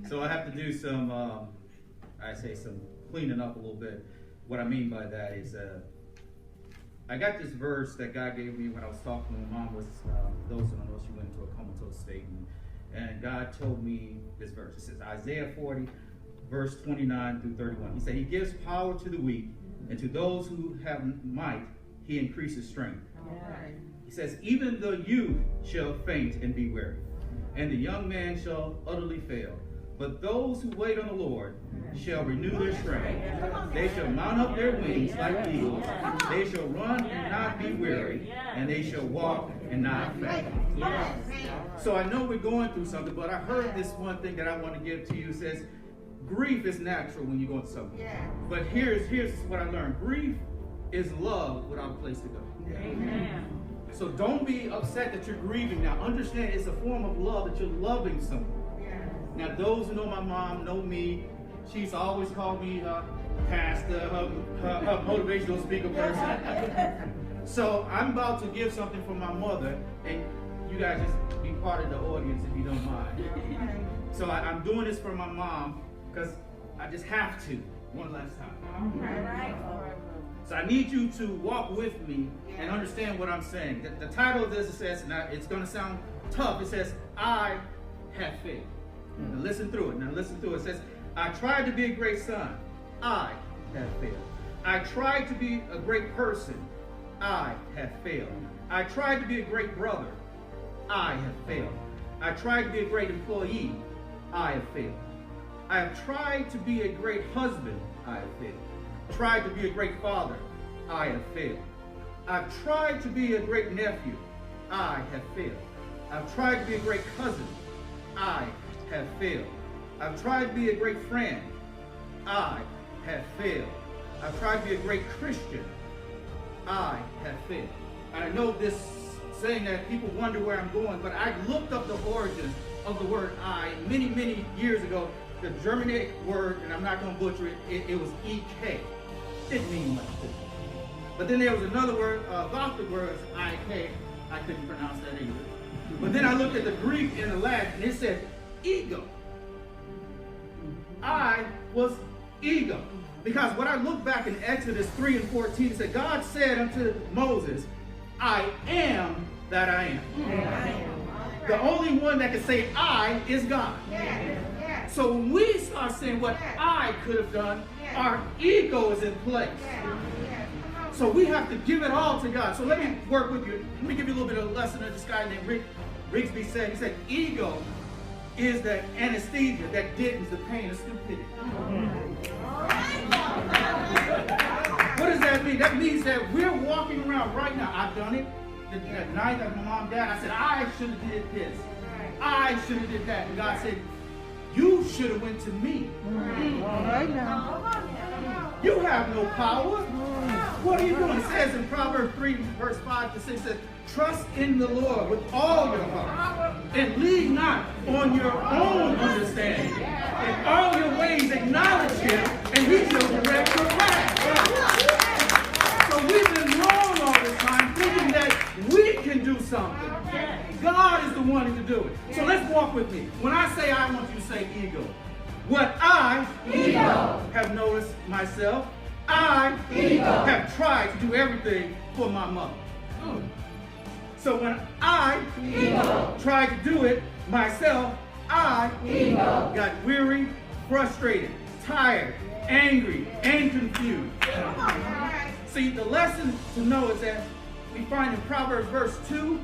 So I have to do some, some cleaning up a little bit. What I mean by that is, I got this verse that God gave me when I was talking when Mom was, those who don't know, she went into a comatose state. And God told me this verse. It says, Isaiah 40, verse 29 through 31. He said, He gives power to the weak, and to those who have might, He increases strength. Right. He says, even the youth shall faint and be weary, and the young man shall utterly fail. But those who wait on the Lord shall renew their strength. They shall mount up their wings like eagles. They shall run and not be weary, and they shall walk and not faint. So I know we're going through something, but I heard this one thing that I want to give to you. It says, grief is natural when you're going through something. But here's what I learned. Grief is love without a place to go. Amen. So don't be upset that you're grieving. Now understand it's a form of love that you're loving someone. Now those who know my mom know me. She's always called me pastor, her motivational speaker person. So I'm about to give something for my mother, and you guys just be part of the audience if you don't mind. So I'm doing this for my mom because I just have to one last time. So I need you to walk with me and understand what I'm saying. The title of this, it says, now it's going to sound tough. It says, I have faith. Now listen through it. It says, I tried to be a great son. I have failed. I tried to be a great person. I have failed. I tried to be a great brother. I have failed. I tried to be a great employee. I have failed. I have tried to be a great husband. I have failed. Tried to be a great father. I have failed. I've tried to be a great nephew. I have failed. I've tried to be a great cousin. I have failed. I've tried to be a great friend. I have failed. I've tried to be a great Christian. I have failed. And I know this saying that people wonder where I'm going, but I looked up the origins of the word I many, many years ago. The Germanic word, and I'm not going to butcher it, it was EK. Didn't mean much to me. But then there was another word, Gothic word, IK. I couldn't pronounce that either. But then I looked at the Greek and the Latin, and it said ego. I was ego. Because when I look back in Exodus 3 and 14, it said, God said unto Moses, I am that I am. The only one that can say I is God. So when we start saying what I could have done, our ego is in place. So we have to give it all to God. So let me work with you. Let me give you a little bit of a lesson of this guy named Rigsby said. He said, ego is the anesthesia that deadens the pain of stupidity. What does that mean? That means that we're walking around right now. I've done it. The night that my mom died, I said, I should have did this. I should have did that. And God said, you should have went to me. Right now. You have no power. What are you doing? It says in Proverbs 3, verse 5 to 6, it says, trust in the Lord with all your heart, and lean not on your own understanding. In all your ways acknowledge Him, and He shall direct your path. So we've been wrong all this time, thinking that we can do something. God is the one who can do it. So let's walk with me. When I say I want you to say ego. What I have noticed myself, I have tried to do everything for my mother. So when I tried to do it myself, I got weary, frustrated, tired, angry, and confused. See, the lesson to know is that we find in Proverbs verse 2,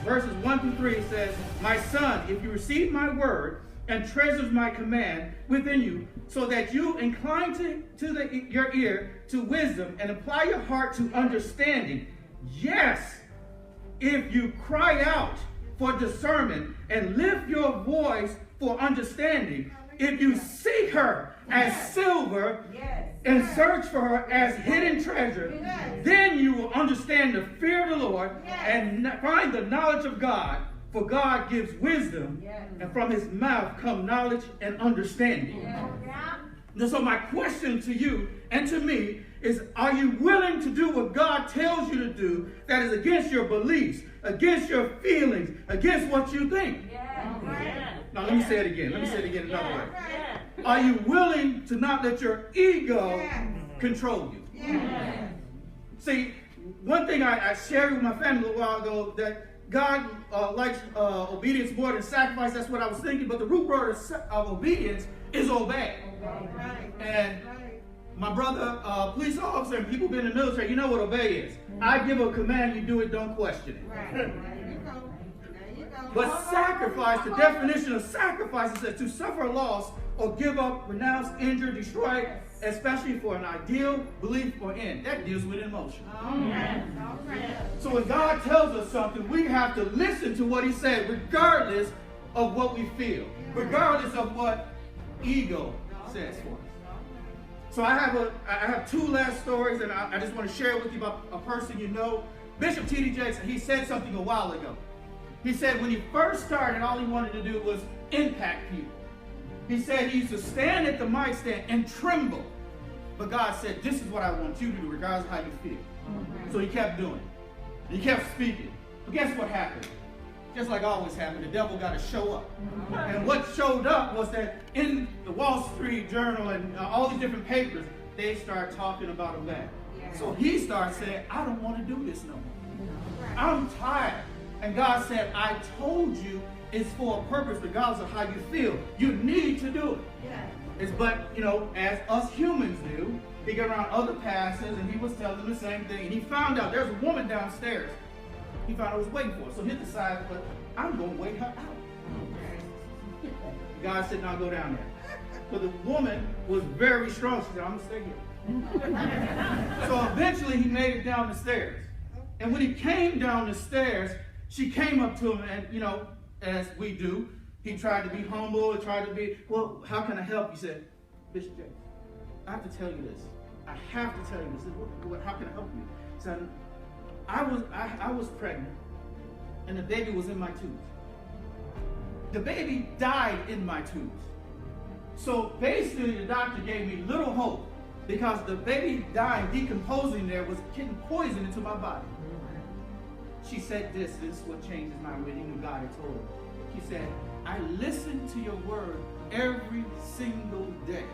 verses 1 through 3, it says, my son, if you receive my word and treasures my command within you, so that you incline your ear to wisdom and apply your heart to understanding. Yes, if you cry out for discernment and lift your voice for understanding, if you seek her as silver and search for her as hidden treasure, then you will understand the fear of the Lord and find the knowledge of God. For God gives wisdom, and from His mouth come knowledge and understanding. So my question to you and to me is, are you willing to do what God tells you to do that is against your beliefs, against your feelings, against what you think? Now let me say it again. Let me say it again another way. Are you willing to not let your ego control you? See, one thing I shared with my family a little while ago, that God likes obedience more than sacrifice. That's what I was thinking. But the root word of obedience is obey. And my brother, police officer, and people been in the military, you know what obey is. I give a command, you do it, don't question it. But sacrifice, the definition of sacrifice is to suffer loss or give up, renounce, injure, destroy, especially for an ideal, belief, or end. That deals with emotion. So when God tells us something, we have to listen to what he said, regardless of what we feel, regardless of what ego says for us. So I have two last stories, and I just want to share with you about a person you know. Bishop T.D. Jakes, he said something a while ago. He said when he first started, all he wanted to do was impact people. He said he used to stand at the mic stand and tremble. But God said, this is what I want you to do, regardless of how you feel. So he kept doing it. He kept speaking. But guess what happened? Just like always happened, the devil got to show up. And what showed up was that in the Wall Street Journal and all these different papers, they started talking about him back. So he started saying, I don't want to do this no more. I'm tired. And God said, I told you it's for a purpose, regardless of how you feel. You need to do it. But, you know, as us humans do, he got around other pastors and he was telling them the same thing. And he found out there's a woman downstairs. He found out was waiting for her. So he decided, but I'm going to wait her out. God said, now go down there. But the woman was very strong. She said, I'm going to stay here. So eventually he made it down the stairs. And when he came down the stairs, she came up to him and, you know, as we do, he tried to be humble, tried to be, well, how can I help? He said, Bishop Jakes, I have to tell you this. I have to tell you this. How can I help you? He said, I was pregnant and the baby was in my tubes. The baby died in my tubes. So basically the doctor gave me little hope because the baby dying, decomposing there, was getting poison into my body. She said this is what changed his mind when he knew God had told her. She said, I listen to your word every single day.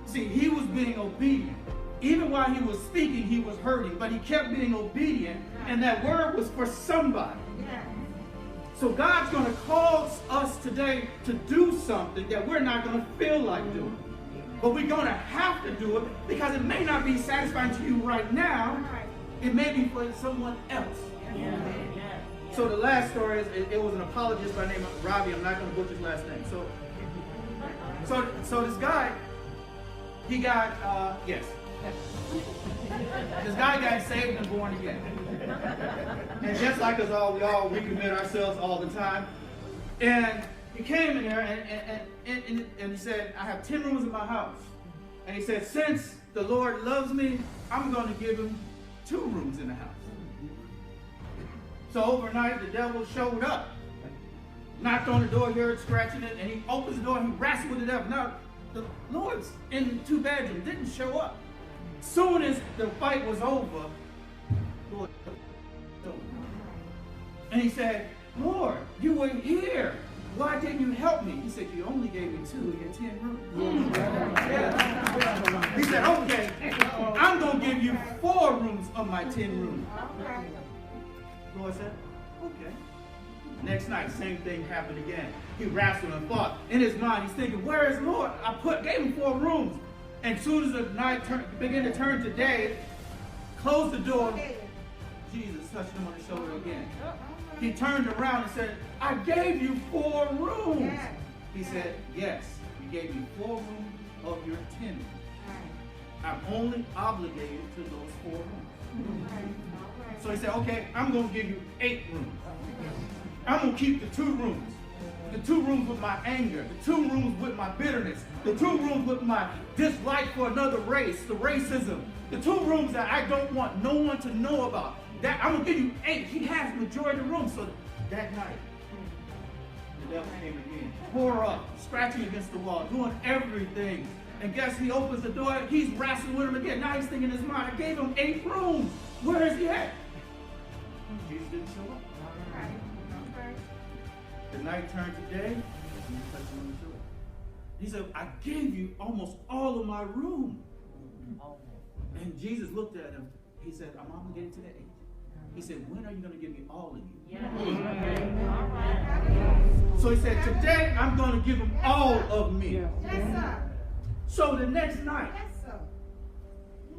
See, he was being obedient. Even while he was speaking, he was hurting, but he kept being obedient, and that word was for somebody. So God's going to cause us today to do something that we're not going to feel like doing. But we're going to have to do it because it may not be satisfying to you right now. It may be for someone else. So the last story is, it was an apologist by the name of Robbie. I'm not going to butcher his last name. So this guy, he got, yes. This guy got saved and born again. And just like us all, we all recommit ourselves all the time. And he came in there and he said, I have 10 rooms in my house. And he said, since the Lord loves me, I'm going to give him 2 rooms in the house. So overnight, the devil showed up, knocked on the door, heard scratching it, and he opens the door and he wrestled with the devil. Now, the Lord's in the 2 bedrooms, didn't show up. Soon as the fight was over, Lord, and he said, Lord, you were here. Why didn't you help me? He said, you only gave me 2 of your 10 rooms. He said, okay, I'm going to give you 4 rooms of my 10 rooms. Lord said, okay. Next night, same thing happened again. He wrestled and fought. In his mind, he's thinking, where is Lord? Gave him 4 rooms. And as soon as the night began to turn to day, closed the door, Jesus touched him on the shoulder again. He turned around and said, I gave you 4 rooms. He said, yes, you gave me 4 rooms of your 10 rooms. I'm only obligated to those 4 rooms. So he said, okay, I'm going to give you 8 rooms. I'm going to keep the 2 rooms. The 2 rooms with my anger, the 2 rooms with my bitterness, the 2 rooms with my dislike for another race, the racism, the 2 rooms that I don't want no one to know about. That I'm going to give you 8. He has the majority of the room. So that night, the devil came again. Tore up, scratching against the wall, doing everything. And guess he opens the door, he's wrestling with him again. Now he's thinking in his mind, I gave him 8 rooms. Where is he at? Jesus didn't show up. the night turned to day, and he touched him on the shoulder. He said, I gave you almost all of my room. And Jesus looked at him. He said, I'm obligated to that age. He said, when are you going to give me all of you? So he said, today I'm going to give him all of me. Yes, sir. So the next night, Yes, sir.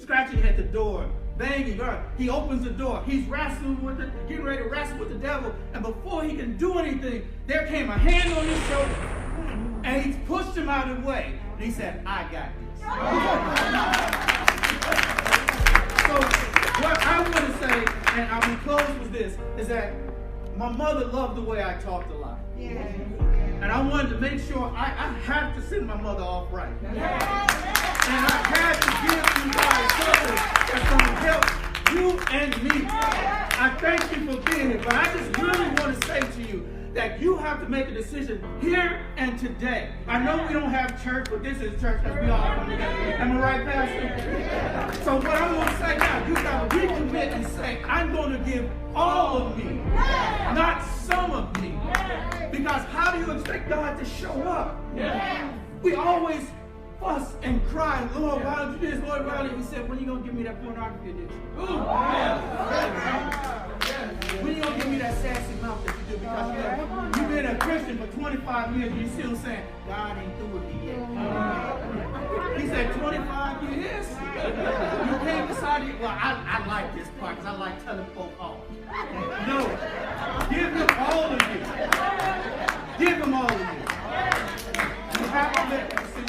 scratching at the door, banging her, he opens the door. He's getting ready to wrestle with the devil. And before he can do anything, there came a hand on his shoulder. And he pushed him out of the way. And he said, I got this. So what I want to say, and I will close with this, is that my mother loved the way I talked a lot. Yes. And I wanted to make sure I have to send my mother off right. And I had to give you guys something that's going to help you and me. I thank you for being here, but I just really want to say to you that you have to make a decision here and today. I know we don't have church, but this is church because we all come together. Am I right, Pastor? So what I'm going to say now, you got to recommit and say, I'm going to give all of me, not some of me. Because how do you expect God to show up? We always fuss and cry, Lord, why don't you do this? Lord, why don't you? He said, when are you going to give me that pornography addiction? When are you going to give me that sassy mouth that you do? Because you've been a Christian for 25 years and you're still saying, God ain't through with me yet. He said, 25 years? You can't decide, well, I like this part because I like telling folk off. No. Give him all of you. Give him all of you. You have to make a decision.